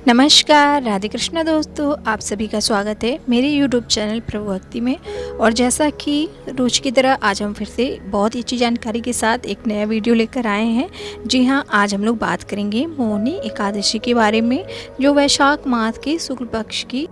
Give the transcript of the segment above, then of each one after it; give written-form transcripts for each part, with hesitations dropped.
नमस्कार, राधे कृष्णा दोस्तों, आप सभी का स्वागत है मेरे YouTube चैनल प्रभु भक्ति में। और जैसा कि रोज की तरह आज हम फिर से बहुत ही अच्छी जानकारी के साथ एक नया वीडियो लेकर आए हैं। जी हाँ, आज हम लोग बात करेंगे मोहिनी एकादशी के बारे में, जो वैशाख मास के शुक्ल पक्ष की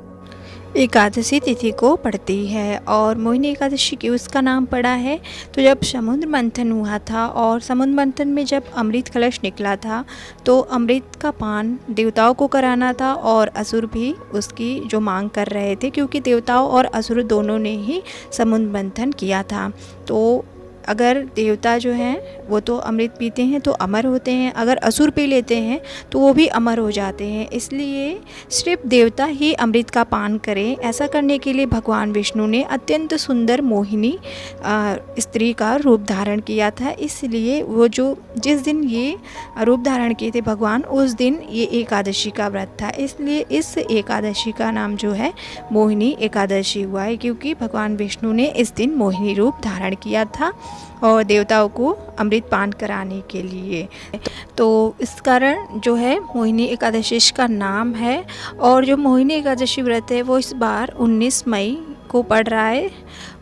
एकादशी तिथि को पड़ती है। और मोहिनी एकादशी क्यों उसका नाम पड़ा है, तो जब समुद्र मंथन हुआ था और समुद्र मंथन में जब अमृत कलश निकला था तो अमृत का पान देवताओं को कराना था और असुर भी उसकी जो मांग कर रहे थे, क्योंकि देवताओं और असुर दोनों ने ही समुद्र मंथन किया था। तो अगर देवता जो हैं वो तो अमृत पीते हैं तो अमर होते हैं, अगर असुर पी लेते हैं तो वो भी अमर हो जाते हैं। इसलिए सिर्फ देवता ही अमृत का पान करें, ऐसा करने के लिए भगवान विष्णु ने अत्यंत सुंदर मोहिनी स्त्री का रूप धारण किया था। इसलिए वो जो जिस दिन ये रूप धारण किए थे भगवान, उस दिन ये एकादशी का व्रत था। इसलिए इस एकादशी का नाम जो है मोहिनी एकादशी हुआ है, क्योंकि भगवान विष्णु ने इस दिन मोहिनी रूप धारण किया था और देवताओं को अमृत पान कराने के लिए। तो इस कारण जो है मोहिनी एकादशी का नाम है। और जो मोहिनी एकादशी व्रत है वो इस बार 19 मई को पड़ रहा है।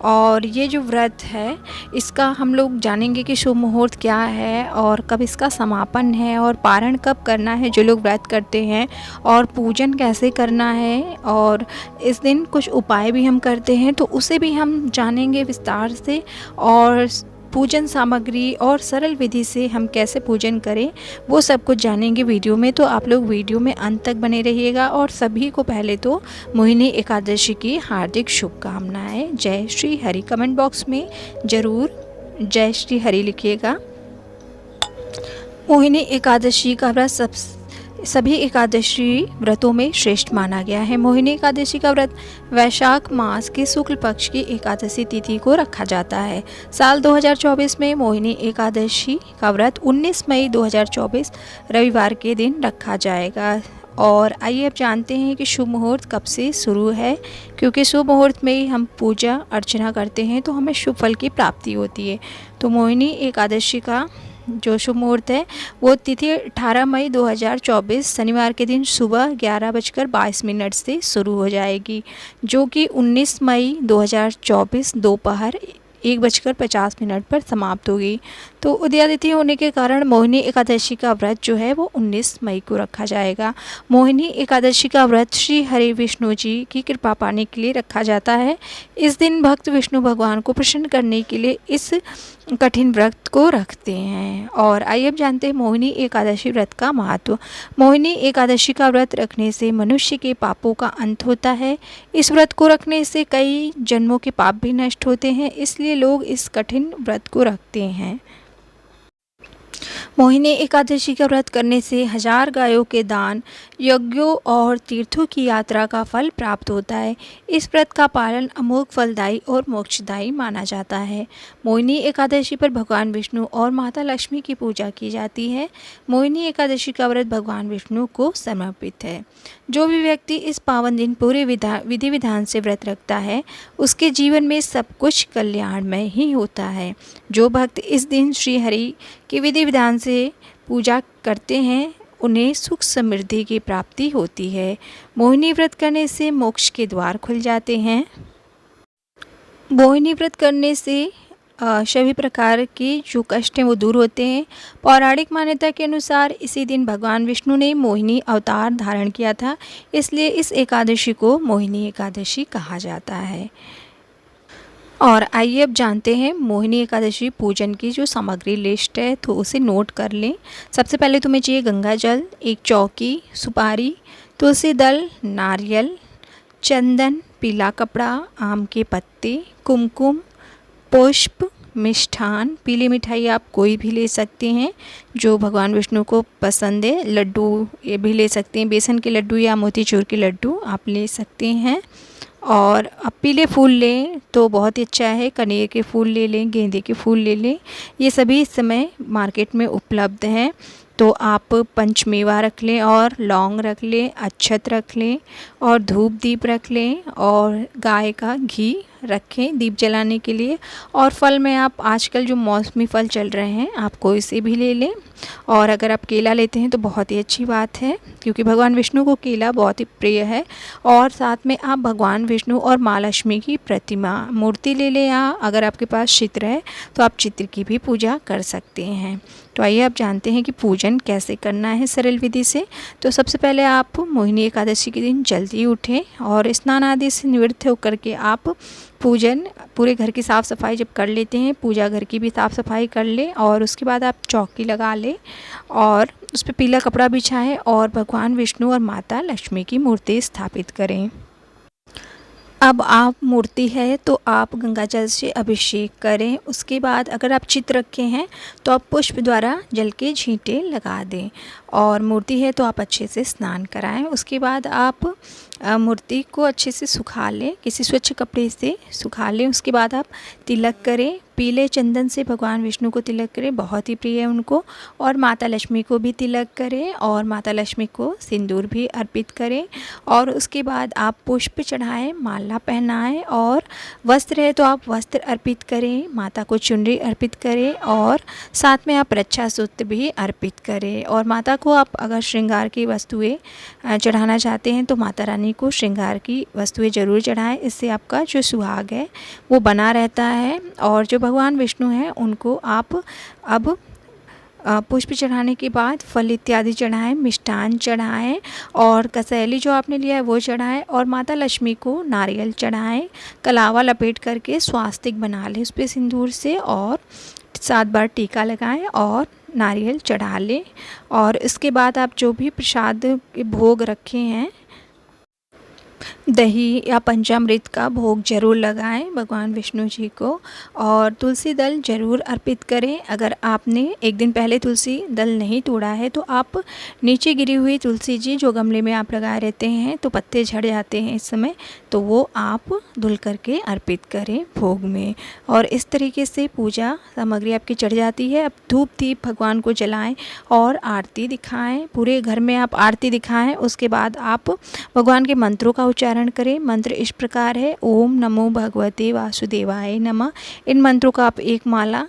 और ये जो व्रत है इसका हम लोग जानेंगे कि शुभ मुहूर्त क्या है और कब इसका समापन है और पारण कब करना है जो लोग व्रत करते हैं, और पूजन कैसे करना है, और इस दिन कुछ उपाय भी हम करते हैं तो उसे भी हम जानेंगे विस्तार से। और पूजन सामग्री और सरल विधि से हम कैसे पूजन करें वो सब कुछ जानेंगे वीडियो में। तो आप लोग वीडियो में अंत तक बने रहिएगा। और सभी को पहले तो मोहिनी एकादशी की हार्दिक शुभकामनाएं। जय श्री हरि कमेंट बॉक्स में ज़रूर जय श्री हरि लिखिएगा। मोहिनी एकादशी का व्रत सभी एकादशी व्रतों में श्रेष्ठ माना गया है। मोहिनी एकादशी का व्रत वैशाख मास के शुक्ल पक्ष की एकादशी तिथि को रखा जाता है। साल 2024 में मोहिनी एकादशी का व्रत 19 मई 2024 रविवार के दिन रखा जाएगा। और आइए अब जानते हैं कि शुभ मुहूर्त कब से शुरू है, क्योंकि शुभ मुहूर्त में ही हम पूजा अर्चना करते हैं तो हमें शुभ फल की प्राप्ति होती है। तो मोहिनी एकादशी का जो शुभ मुहूर्त है वो तिथि 18 मई 2024 शनिवार के दिन सुबह 11:22 से शुरू हो जाएगी, जो कि 19 मई 2024 दोपहर 1:50 पर समाप्त होगी। तो उदयादिति होने के कारण मोहिनी एकादशी का व्रत जो है वो 19 मई को रखा जाएगा। मोहिनी एकादशी का व्रत श्री हरि विष्णु जी की कृपा पाने के लिए रखा जाता है। इस दिन भक्त विष्णु भगवान को प्रसन्न करने के लिए इस कठिन व्रत को रखते हैं। और आइए अब जानते हैं मोहिनी एकादशी व्रत का महत्व। मोहिनी एकादशी का व्रत रखने से मनुष्य के पापों का अंत होता है। इस व्रत को रखने से कई जन्मों के पाप भी नष्ट होते हैं, इसलिए लोग इस कठिन व्रत को रखते हैं। मोहिनी एकादशी का व्रत करने से 1000 गायों के दान, यज्ञों और तीर्थों की यात्रा का फल प्राप्त होता है। इस व्रत का पालन अमोघ फलदायी और मोक्षदायी माना जाता है। मोहिनी एकादशी पर भगवान विष्णु और माता लक्ष्मी की पूजा की जाती है। मोहिनी एकादशी का व्रत भगवान विष्णु को समर्पित है। जो भी व्यक्ति इस पावन दिन पूरे विधि विधान से व्रत रखता है उसके जीवन में सब कुछ कल्याणमय ही होता है। जो भक्त इस दिन श्री हरि की विधि विधान से पूजा करते हैं उन्हें सुख समृद्धि की प्राप्ति होती है। मोहिनी व्रत करने से मोक्ष के द्वार खुल जाते हैं। मोहिनी व्रत करने से सभी प्रकार के जो कष्ट हैं वो दूर होते हैं। पौराणिक मान्यता के अनुसार इसी दिन भगवान विष्णु ने मोहिनी अवतार धारण किया था, इसलिए इस एकादशी को मोहिनी एकादशी कहा जाता है। और आइए अब जानते हैं मोहिनी एकादशी पूजन की जो सामग्री लिस्ट है तो उसे नोट कर लें। सबसे पहले तुम्हें चाहिए गंगा जल, एक चौकी, सुपारी, तुलसी दल, नारियल, चंदन, पीला कपड़ा, आम के पत्ते, कुमकुम, पुष्प, मिष्ठान। पीली मिठाई आप कोई भी ले सकते हैं जो भगवान विष्णु को पसंद है। लड्डू ये भी ले सकते हैं, बेसन के लड्डू या मोतीचूर के लड्डू आप ले सकते हैं। और अब पीले फूल लें तो बहुत ही अच्छा है, कनेर के फूल ले लें, गेंदे के फूल ले लें, ये सभी इस समय मार्केट में उपलब्ध हैं। तो आप पंचमेवा रख लें और लौंग रख लें, अक्षत रख लें और धूप दीप रख लें और गाय का घी रखें दीप जलाने के लिए। और फल में आप आजकल जो मौसमी फल चल रहे हैं आप कोई से भी ले लें, और अगर आप केला लेते हैं तो बहुत ही अच्छी बात है, क्योंकि भगवान विष्णु को केला बहुत ही प्रिय है। और साथ में आप भगवान विष्णु और माँ लक्ष्मी की प्रतिमा मूर्ति ले लें, या अगर आपके पास चित्र है तो आप चित्र की भी पूजा कर सकते हैं। तो आइए आप जानते हैं कि पूजन कैसे करना है सरल विधि से। तो सबसे पहले आप मोहिनी एकादशी के दिन जल्दी उठें और स्नान आदि से निवृत्त होकर के आप पूजन पूरे घर की साफ़ सफाई जब कर लेते हैं, पूजा घर की भी साफ़ सफाई कर लें, और उसके बाद आप चौकी लगा लें और उस पर पीला कपड़ा बिछाएं और भगवान विष्णु और माता लक्ष्मी की मूर्ति स्थापित करें। अब आप मूर्ति है तो आप गंगा जल से अभिषेक करें। उसके बाद अगर आप चित्र रखे हैं तो आप पुष्प द्वारा जल के छींटे लगा दें, और मूर्ति है तो आप अच्छे से स्नान कराएं। उसके बाद आप मूर्ति को अच्छे से सुखा लें, किसी स्वच्छ कपड़े से सुखा लें। उसके बाद आप तिलक करें, पीले चंदन से भगवान विष्णु को तिलक करें, बहुत ही प्रिय है उनको। और माता लक्ष्मी को भी तिलक करें और माता लक्ष्मी को सिंदूर भी अर्पित करें। और उसके बाद आप पुष्प चढ़ाएं, माला पहनाएं, और वस्त्र है तो आप वस्त्र अर्पित करें, माता को चुनरी अर्पित करें, और साथ में आप रक्षा सूत्र भी अर्पित करें। और माता को आप अगर श्रृंगार की वस्तुएं चढ़ाना चाहते हैं तो माता रानी को श्रृंगार की वस्तुएं ज़रूर चढ़ाएं, इससे आपका जो सुहाग है वो बना रहता है। और जो भगवान विष्णु हैं उनको आप अब पुष्प चढ़ाने के बाद फल इत्यादि चढ़ाएं, मिष्ठान चढ़ाएं, और कसैली जो आपने लिया है वो चढ़ाएं, और माता लक्ष्मी को नारियल चढ़ाएं। कलावा लपेट करके स्वास्तिक बना लें उस पर सिंदूर से, और 7 बार टीका लगाएं और नारियल चढ़ा लें। और इसके बाद आप जो भी प्रसाद के भोग रखे हैं, दही या पंचामृत का भोग जरूर लगाएं भगवान विष्णु जी को, और तुलसी दल जरूर अर्पित करें। अगर आपने एक दिन पहले तुलसी दल नहीं तोड़ा है तो आप नीचे गिरी हुई तुलसी जी जो गमले में आप लगाए रहते हैं तो पत्ते झड़ जाते हैं इस समय, तो वो आप धुल करके अर्पित करें भोग में। और इस तरीके से पूजा सामग्री आपकी चढ़ जाती है। अब धूप दीप भगवान को जलाएं और आरती दिखाएं, पूरे घर में आप आरती दिखाएं। उसके बाद आप भगवान के मंत्रों का उच्चारण करें। मंत्र इस प्रकार है, ओम नमो भगवते वासुदेवाय नमः। इन मंत्रों का आप एक माला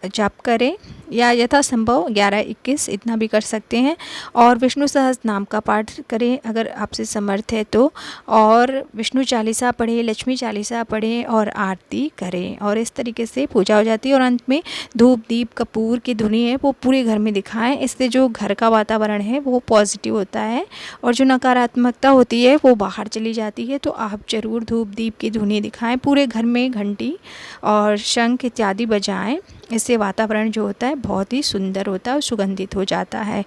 जाप करें, या यथासंभव 11-21 इतना भी कर सकते हैं। और विष्णु सहस्त्र नाम का पाठ करें अगर आपसे समर्थ है तो, और विष्णु चालीसा पढ़ें, लक्ष्मी चालीसा पढ़ें और आरती करें। और इस तरीके से पूजा हो जाती है। और अंत में धूप दीप कपूर की धुनी है वो पूरे घर में दिखाएं, इससे जो घर का वातावरण है वो पॉजिटिव होता है और जो नकारात्मकता होती है वो बाहर चली जाती है। तो आप ज़रूर धूप दीप की धुनी दिखाएं, पूरे घर में घंटी और शंख इत्यादि बजाएं, इससे वातावरण जो होता है बहुत ही सुंदर होता है और सुगंधित हो जाता है।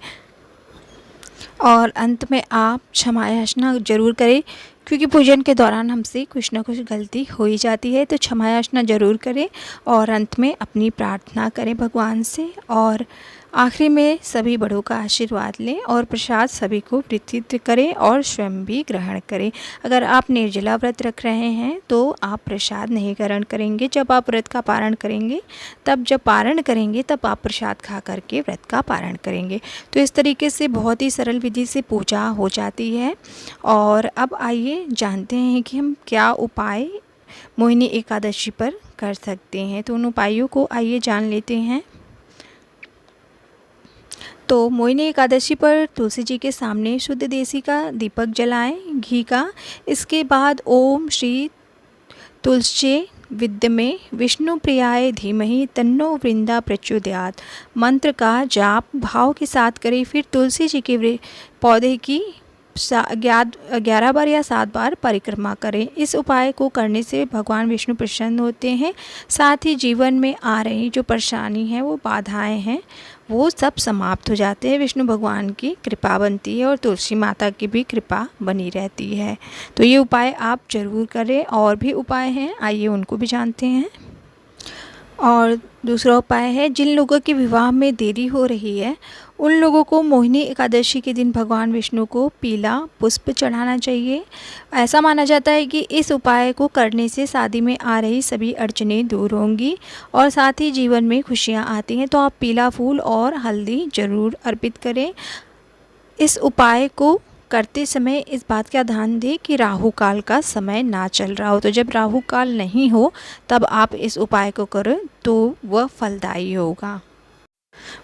और अंत में आप क्षमा याचना जरूर करें, क्योंकि पूजन के दौरान हमसे कुछ ना कुछ गलती हो ही जाती है, तो क्षमा याचना जरूर करें। और अंत में अपनी प्रार्थना करें भगवान से, और आखिरी में सभी बड़ों का आशीर्वाद लें और प्रसाद सभी को वितरित करें और स्वयं भी ग्रहण करें। अगर आप निर्जला व्रत रख रहे हैं तो आप प्रसाद नहीं ग्रहण करेंगे। जब आप व्रत का पारण करेंगे जब पारण करेंगे तब आप प्रसाद खा करके व्रत का पारण करेंगे। तो इस तरीके से बहुत ही सरल विधि से पूजा हो जाती है। और अब आइए जानते हैं कि हम क्या उपाय मोहिनी एकादशी पर कर सकते हैं। तो उन उपायों को आइए जान लेते हैं। तो मोहिनी एकादशी पर तुलसी जी के सामने शुद्ध देसी का दीपक जलाएं, घी का। इसके बाद ओम श्री तुलसी विद्यमे विष्णु प्रियाय धीमहि तन्नो वृंदा प्रचोदयात् मंत्र का जाप भाव के साथ करें। फिर तुलसी जी के पौधे की 11 बार या 7 बार परिक्रमा करें। इस उपाय को करने से भगवान विष्णु प्रसन्न होते हैं, साथ ही जीवन में आ रही जो परेशानी है वो बाधाएं हैं वो सब समाप्त हो जाते हैं। विष्णु भगवान की कृपा बनती है और तुलसी माता की भी कृपा बनी रहती है। तो ये उपाय आप ज़रूर करें। और भी उपाय हैं, आइए उनको भी जानते हैं। और दूसरा उपाय है, जिन लोगों के विवाह में देरी हो रही है उन लोगों को मोहिनी एकादशी के दिन भगवान विष्णु को पीला पुष्प चढ़ाना चाहिए। ऐसा माना जाता है कि इस उपाय को करने से शादी में आ रही सभी अड़चनें दूर होंगी और साथ ही जीवन में खुशियां आती हैं। तो आप पीला फूल और हल्दी ज़रूर अर्पित करें। इस उपाय को करते समय इस बात का ध्यान दें कि राहु काल का समय ना चल रहा हो। तो जब राहु काल नहीं हो तब आप इस उपाय को करें तो वह फलदायी होगा।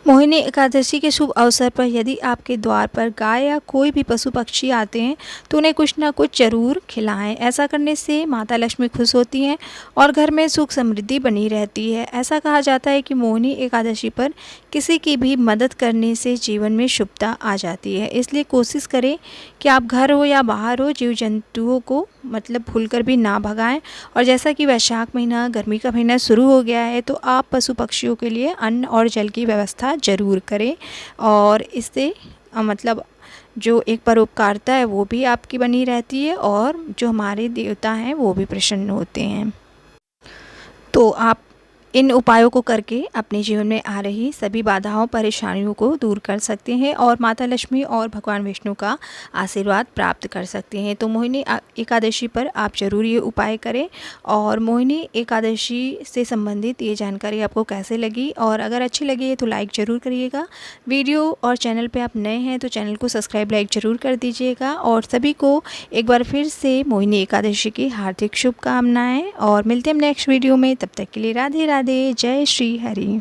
मोहिनी एकादशी के शुभ अवसर पर यदि आपके द्वार पर गाय या कोई भी पशु पक्षी आते हैं तो उन्हें कुछ ना कुछ जरूर खिलाएं। ऐसा करने से माता लक्ष्मी खुश होती हैं और घर में सुख समृद्धि बनी रहती है। ऐसा कहा जाता है कि मोहिनी एकादशी पर किसी की भी मदद करने से जीवन में शुभता आ जाती है। इसलिए कोशिश करें कि आप घर हो या बाहर हो, जीव जंतुओं को भूलकर भी ना भगाएं। और जैसा कि वैशाख महीना, गर्मी का महीना शुरू हो गया है, तो आप पशु पक्षियों के लिए अन्न और जल की व्यवस्था ज़रूर करें। और इससे जो एक परोपकारिता है वो भी आपकी बनी रहती है और जो हमारे देवता हैं वो भी प्रसन्न होते हैं। तो आप इन उपायों को करके अपने जीवन में आ रही सभी बाधाओं, परेशानियों को दूर कर सकते हैं और माता लक्ष्मी और भगवान विष्णु का आशीर्वाद प्राप्त कर सकते हैं। तो मोहिनी एकादशी पर आप ज़रूर ये उपाय करें। और मोहिनी एकादशी से संबंधित ये जानकारी आपको कैसे लगी, और अगर अच्छी लगी है तो लाइक ज़रूर करिएगा वीडियो, और चैनल पर आप नए हैं तो चैनल को सब्सक्राइब, लाइक ज़रूर कर दीजिएगा। और सभी को एक बार फिर से मोहिनी एकादशी की हार्दिक शुभकामनाएँ, और मिलते हैं नेक्स्ट वीडियो में। तब तक के लिए राधे राधे, जय श्री हरि।